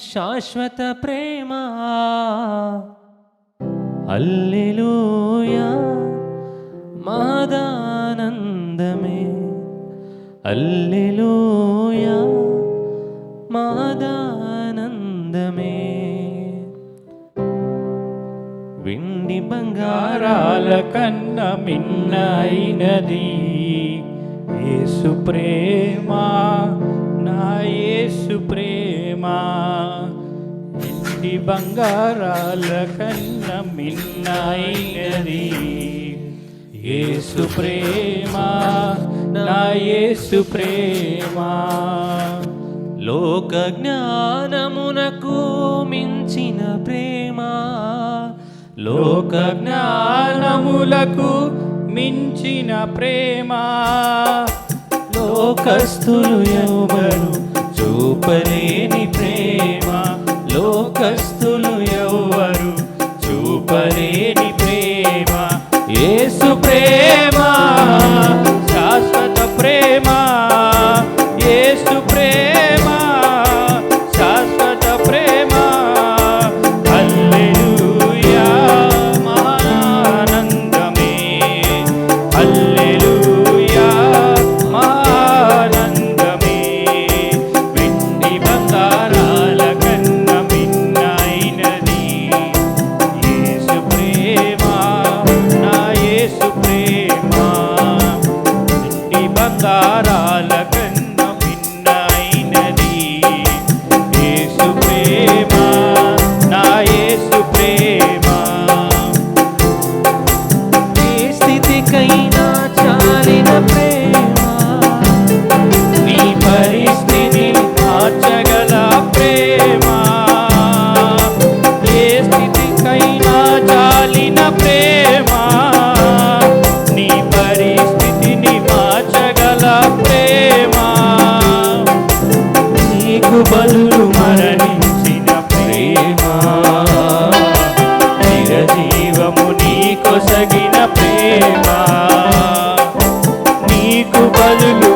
శాశ్వత ప్రేమ. హల్లెలూయా మహదానందమే, హల్లెలూయా మహదానందమే. వెండి బంగారాల కన్న మిన్నైనది యేసు ప్రేమ, నా యేసు ప్రేమ. వెండి బంగారాల కన్న మిన్నైనది యేసు ప్రేమ, నా యేసు ప్రేమ. లోక జ్ఞానమునకు మించిన ప్రేమ, లోక జ్ఞానములకు మించిన ప్రేమ. లోకస్తులు ఎవ్వరు చూపలేని ప్రేమ, లోకస్తులు ఎవ్వరు చూపలేని ప్రేమ. యేసు ప్రేమ శాశ్వత ప్రేమ, యేసు ప్రేమ శాశ్వత ప్రేమ. హల్లెలూయా మహానందమే, హల్లెలూయా మహానందమే. వెండి బంగారాల కన్న మిన్నైనది యేసు ప్రేమ, నా యేసు ప్రేమ. వెండి బంగారాల కన్న మిన్నైనది యేసు ప్రేమ, నా యేసు ప్రేమ. ఏ స్థితికైనా చాలిన ప్రేమ, నీ పరిస్థితి మార్చగల ప్రేమ. ఏ స్థితికైనా చాలిన ప్రేమ, నీ పరిస్థితిని మార్చగల ప్రేమ. నీకు బదులు మరణించిన ప్రేమ, చిరజీవము నీకొసగిన ప్రేమ. నీకు బదులు